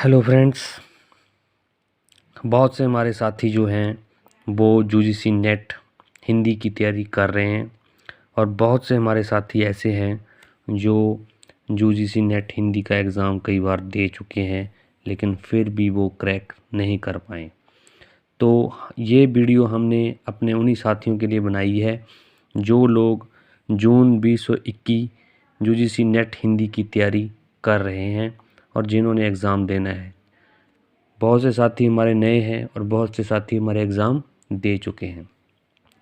Hello friends, बहुत से हमारे साथी जो हैं वो यूजीसी नेट हिंदी की तैयारी कर रहे हैं और बहुत से हमारे साथी ऐसे हैं जो यूजीसी नेट हिंदी का एग्ज़ाम कई बार दे चुके हैं लेकिन फिर भी वो क्रैक नहीं कर पाए। तो ये वीडियो हमने अपने उन्हीं साथियों के लिए बनाई है जो लोग जून 2021 यूजीसी नेट हिंदी की तैयारी कर रहे हैं और जिन्होंने एग्ज़ाम देना है। बहुत से साथी हमारे नए हैं और बहुत से साथी हमारे एग्ज़ाम दे चुके हैं।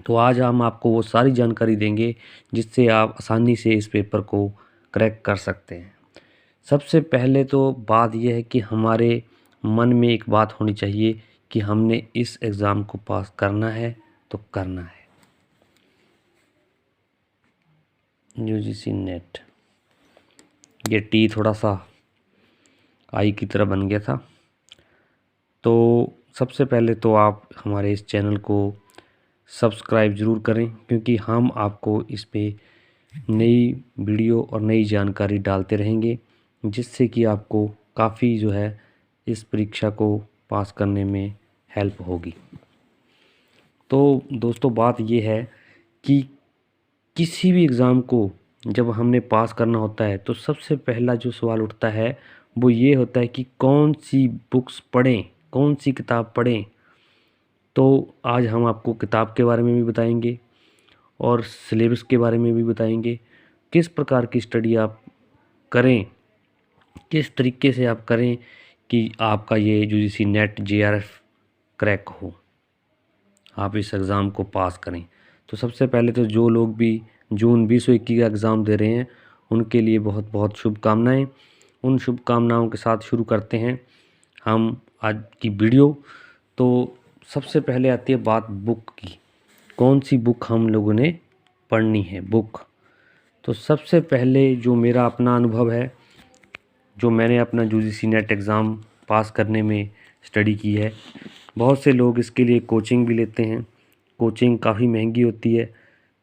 तो आज हम आपको वो सारी जानकारी देंगे जिससे आप आसानी से इस पेपर को क्रैक कर सकते हैं। सबसे पहले तो बात यह है कि हमारे मन में एक बात होनी चाहिए कि हमने इस एग्ज़ाम को पास करना है तो करना है। यूजीसी नेट, ये टी थोड़ा सा आई की तरह बन गया था। तो सबसे पहले तो आप हमारे इस चैनल को सब्सक्राइब ज़रूर करें क्योंकि हम आपको इस पे नई वीडियो और नई जानकारी डालते रहेंगे जिससे कि आपको काफ़ी जो है इस परीक्षा को पास करने में हेल्प होगी। तो दोस्तों बात ये है कि किसी भी एग्ज़ाम को जब हमने पास करना होता है तो सबसे पहला जो सवाल उठता है वो ये होता है कि कौन सी बुक्स पढ़ें, कौन सी किताब पढ़ें। तो आज हम आपको किताब के बारे में भी बताएंगे और सिलेबस के बारे में भी बताएंगे, किस प्रकार की स्टडी आप करें, किस तरीके से आप करें कि आपका ये यूजीसी नेट जेआरएफ क्रैक हो, आप इस एग्ज़ाम को पास करें। तो सबसे पहले तो जो लोग भी जून 2021 का एग्ज़ाम दे रहे हैं उनके लिए बहुत बहुत शुभकामनाएं। उन शुभकामनाओं के साथ शुरू करते हैं हम आज की वीडियो। तो सबसे पहले आती है बात बुक की, कौन सी बुक हम लोगों ने पढ़नी है बुक। तो सबसे पहले जो मेरा अपना अनुभव है, जो मैंने अपना यूजीसी नेट एग्ज़ाम पास करने में स्टडी की है, बहुत से लोग इसके लिए कोचिंग भी लेते हैं। कोचिंग काफ़ी महंगी होती है,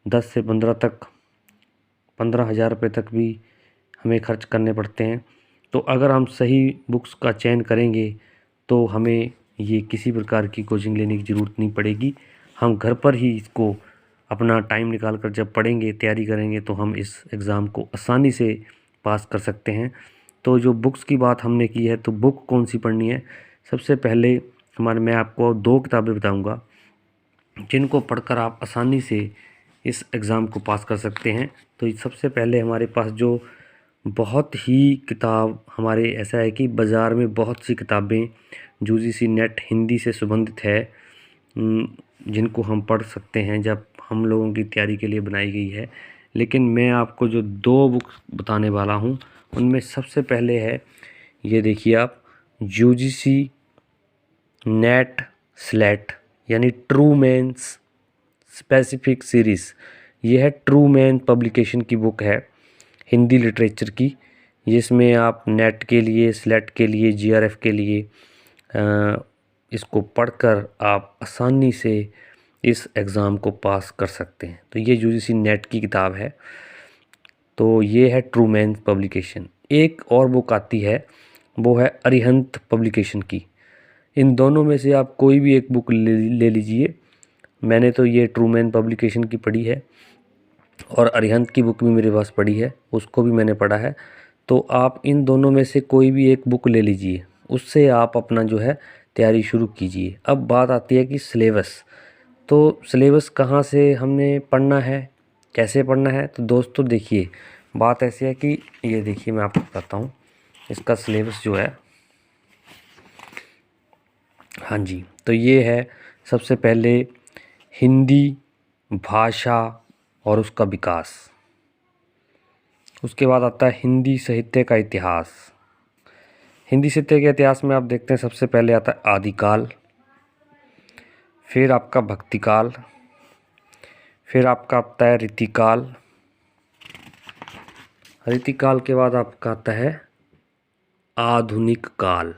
10 से 15 हज़ार रुपये तक भी हमें खर्च करने पड़ते हैं। तो अगर हम सही बुक्स का चयन करेंगे तो हमें ये किसी प्रकार की कोचिंग लेने की ज़रूरत नहीं पड़ेगी। हम घर पर ही इसको अपना टाइम निकाल कर जब पढ़ेंगे, तैयारी करेंगे तो हम इस एग्ज़ाम को आसानी से पास कर सकते हैं। तो जो बुक्स की बात हमने की है तो बुक कौन सी पढ़नी है, सबसे पहले मैं आपको 2 किताबें बताऊंगा जिनको पढ़कर आप आसानी से इस एग्ज़ाम को पास कर सकते हैं। तो सबसे पहले हमारे पास जो बहुत ही किताब हमारे ऐसा है कि बाज़ार में बहुत सी किताबें यूजीसी नेट हिंदी से संबंधित है जिनको हम पढ़ सकते हैं जब हम लोगों की तैयारी के लिए बनाई गई है। लेकिन मैं आपको जो 2 बुक बताने वाला हूँ उनमें सबसे पहले है, ये देखिए आप, यूजीसी नेट स्लेट यानी ट्रू मेंस स्पेसिफिक सीरीज़। ये है ट्रू मेन पब्लिकेशन की बुक है हिंदी लिटरेचर की, जिसमें आप नेट के लिए, स्लेट के लिए, जीआरएफ के लिए इसको पढ़कर आप आसानी से इस एग्ज़ाम को पास कर सकते हैं। तो ये यूजीसी नेट की किताब है। तो ये है ट्रू मेन पब्लिकेशन। एक और बुक आती है वो है अरिहंत पब्लिकेशन की। इन दोनों में से आप कोई भी एक बुक ले लीजिए। मैंने तो ये ट्रू मेन पब्लिकेशन की पढ़ी है और अरिहंत की बुक भी मेरे पास पढ़ी है, उसको भी मैंने पढ़ा है। तो आप इन दोनों में से कोई भी एक बुक ले लीजिए, उससे आप अपना जो है तैयारी शुरू कीजिए। अब बात आती है कि सिलेबस। तो सिलेबस कहाँ से हमने पढ़ना है, कैसे पढ़ना है। तो दोस्तों देखिए, बात ऐसी है कि ये देखिए मैं आपको बताता हूँ इसका सिलेबस जो है। हाँ जी, तो ये है सबसे पहले हिंदी भाषा और उसका विकास। उसके बाद आता है हिंदी साहित्य का इतिहास। हिंदी साहित्य के इतिहास में आप देखते हैं सबसे पहले आता है आदिकाल, फिर आपका भक्तिकाल, फिर आपका आता है रीतिकाल, रीतिकाल के बाद आपका आता है आधुनिक काल,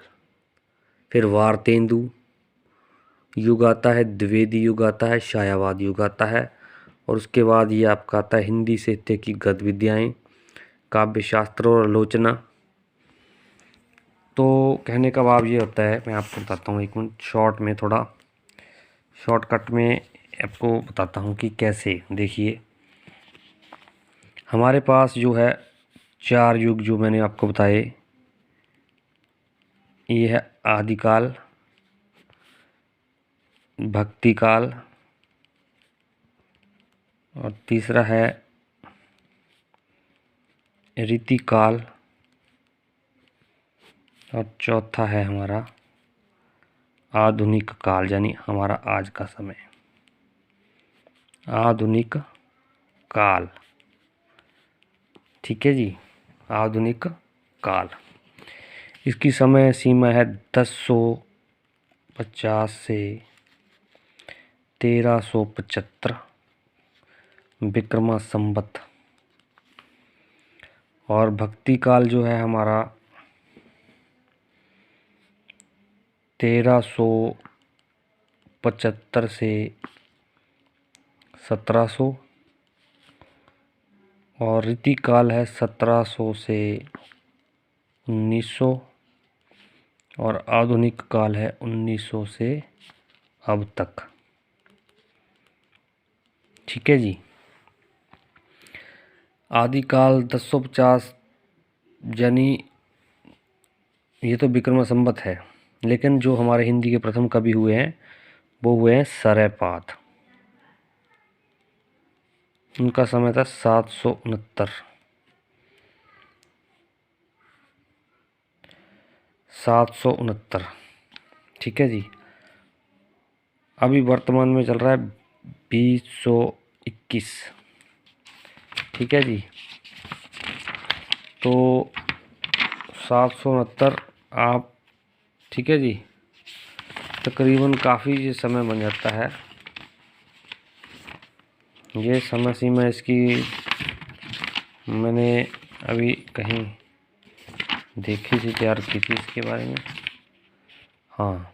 फिर वार्तेंदु युग आता है, द्विवेदी युग आता है, छायावाद युग आता है और उसके बाद ये आपका आता है हिंदी साहित्य की गद्य विद्याएँ, काव्य शास्त्र और आलोचना। तो कहने का भाव ये होता है, मैं आपको बताता हूँ, एक मिनट शॉर्ट में, थोड़ा शॉर्टकट में आपको बताता हूँ कि कैसे। देखिए हमारे पास जो है 4 युग जो मैंने आपको बताए, ये है आदिकाल, भक्ति काल, और तीसरा है रीतिकाल, और चौथा है हमारा आधुनिक काल, यानी हमारा आज का समय, आधुनिक काल। ठीक है जी, आधुनिक काल। इसकी समय सीमा है 1050 से 1375 विक्रमा संवत। और भक्ति काल जो है हमारा 1375 से 1700, और रीति काल है 1700 से 1900, और आधुनिक काल है 1900 से अब तक। ठीक है जी। आदिकाल 1050 यानी ये तो विक्रम संवत है, लेकिन जो हमारे हिंदी के प्रथम कवि हुए हैं वो हुए हैं सरयपाद। उनका समय था 769। ठीक है जी। अभी वर्तमान में चल रहा है 2021। ठीक है जी। तो 769 आप, ठीक है जी, तकरीबन काफ़ी ये समय बन जाता है। ये समय सीमा इसकी मैंने अभी कहीं देखी थी, तैयार की थी इसके बारे में। हाँ,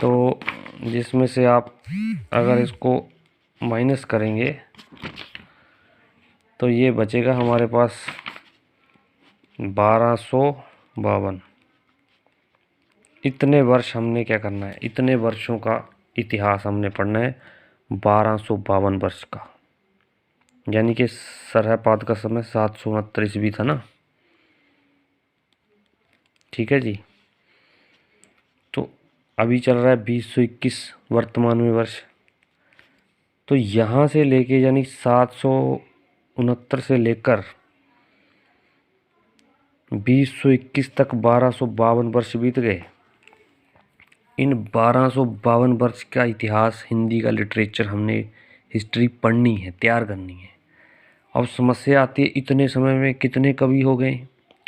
तो जिसमें से आप अगर इसको माइनस करेंगे तो ये बचेगा हमारे पास 1252। इतने वर्ष हमने क्या करना है, इतने वर्षों का इतिहास हमने पढ़ना है, 1252 वर्ष का। यानी कि सरहपाद का समय 769 ईस्वी था ना। ठीक है जी। तो अभी चल रहा है 2021 वर्तमान में वर्ष। तो यहाँ से लेके यानी 769 से लेकर 2021 तक 1252 वर्ष बीत गए। इन 1252 वर्ष का इतिहास, हिंदी का लिटरेचर हमने हिस्ट्री पढ़नी है, तैयार करनी है। अब समस्या आती है, इतने समय में कितने कवि हो गए,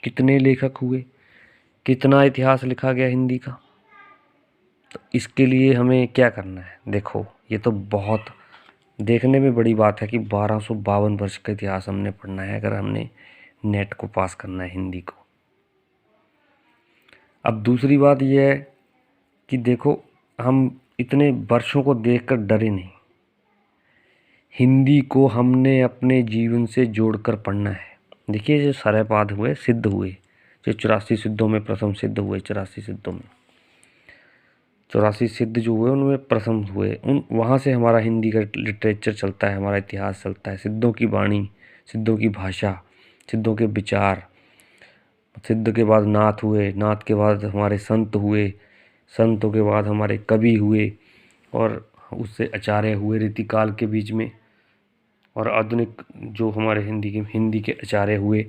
कितने लेखक हुए, कितना इतिहास लिखा गया हिंदी का। तो इसके लिए हमें क्या करना है, देखो ये तो बहुत देखने में बड़ी बात है कि 1252 वर्ष का इतिहास हमने पढ़ना है अगर हमने नेट को पास करना है हिंदी को। अब दूसरी बात यह है कि देखो हम इतने वर्षों को देखकर डरे नहीं, हिंदी को हमने अपने जीवन से जोड़कर पढ़ना है। देखिए जो सरयपाद हुए, सिद्ध हुए, जो 84 सिद्धों में प्रथम सिद्ध हुए, 84 सिद्धों में 84 सिद्ध जो हुए उनमें प्रथम हुए, उन वहाँ से हमारा हिंदी का लिटरेचर चलता है, हमारा इतिहास चलता है। सिद्धों की वाणी, सिद्धों की भाषा, सिद्धों के विचार, सिद्ध के बाद नाथ हुए, नाथ के बाद हमारे संत हुए, संतों के बाद हमारे कवि हुए, और उससे आचार्य हुए रीतिकाल के बीच में, और आधुनिक जो हमारे हिंदी के आचार्य हुए।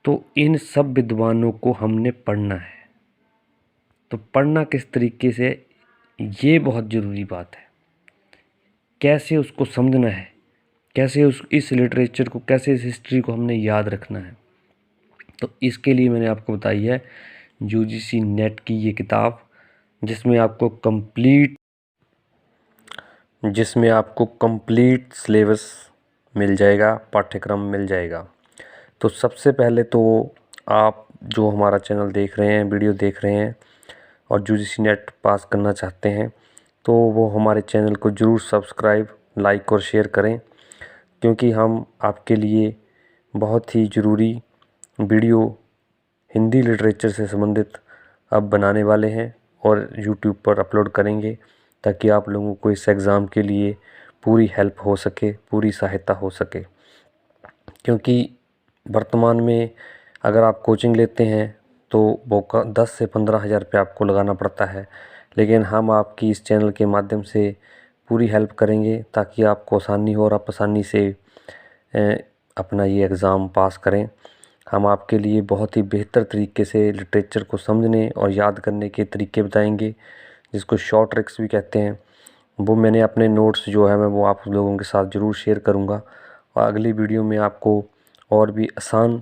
तो इन सब विद्वानों को हमने पढ़ना है। तो पढ़ना किस तरीके से, ये बहुत ज़रूरी बात है। कैसे उसको समझना है, कैसे इस लिटरेचर को, कैसे इस हिस्ट्री को हमने याद रखना है। तो इसके लिए मैंने आपको बताई है यूजीसी नेट की ये किताब, जिसमें आपको कंप्लीट सिलेबस मिल जाएगा, पाठ्यक्रम मिल जाएगा। तो सबसे पहले तो आप जो हमारा चैनल देख रहे हैं, वीडियो देख रहे हैं और यूजीसी नेट पास करना चाहते हैं, तो वो हमारे चैनल को ज़रूर सब्सक्राइब, लाइक और शेयर करें, क्योंकि हम आपके लिए बहुत ही ज़रूरी वीडियो हिंदी लिटरेचर से संबंधित अब बनाने वाले हैं और यूट्यूब पर अपलोड करेंगे, ताकि आप लोगों को इस एग्ज़ाम के लिए पूरी हेल्प हो सके, पूरी सहायता हो सके। क्योंकि वर्तमान में अगर आप कोचिंग लेते हैं तो वो 10 से 15 हज़ार रुपये आपको लगाना पड़ता है, लेकिन हम आपकी इस चैनल के माध्यम से पूरी हेल्प करेंगे ताकि आपको आसानी हो और आप आसानी से अपना ये एग्ज़ाम पास करें। हम आपके लिए बहुत ही बेहतर तरीके से लिटरेचर को समझने और याद करने के तरीके बताएंगे, जिसको शॉर्ट ट्रिक्स भी कहते हैं। वो मैंने अपने नोट्स जो है मैं वो आप लोगों के साथ ज़रूर शेयर करूँगा, और अगली वीडियो में आपको और भी आसान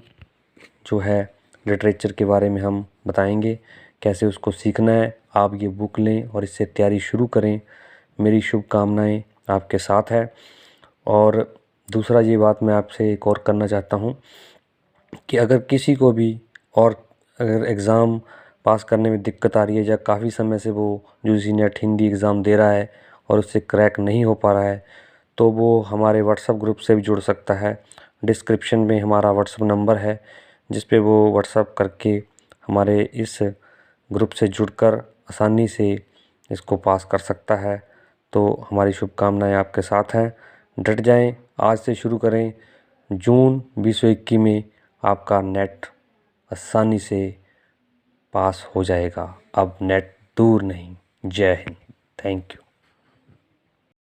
जो है लिटरेचर के बारे में हम बताएंगे, कैसे उसको सीखना है। आप ये बुक लें और इससे तैयारी शुरू करें। मेरी शुभकामनाएं आपके साथ है। और दूसरा ये बात मैं आपसे एक और करना चाहता हूँ कि अगर किसी को भी और अगर एग्ज़ाम पास करने में दिक्कत आ रही है, या काफ़ी समय से वो यूजी नेट हिंदी एग्ज़ाम दे रहा है और उससे क्रैक नहीं हो पा रहा है, तो वो हमारे व्हाट्सएप ग्रुप से भी जुड़ सकता है। डिस्क्रिप्शन में हमारा व्हाट्सएप नंबर है, जिस पे वो व्हाट्सएप करके हमारे इस ग्रुप से जुड़कर आसानी से इसको पास कर सकता है। तो हमारी शुभकामनाएं आपके साथ हैं। डट जाएं, आज से शुरू करें। जून 2021 में आपका नेट आसानी से पास हो जाएगा। अब नेट दूर नहीं। जय हिंद। Thank you.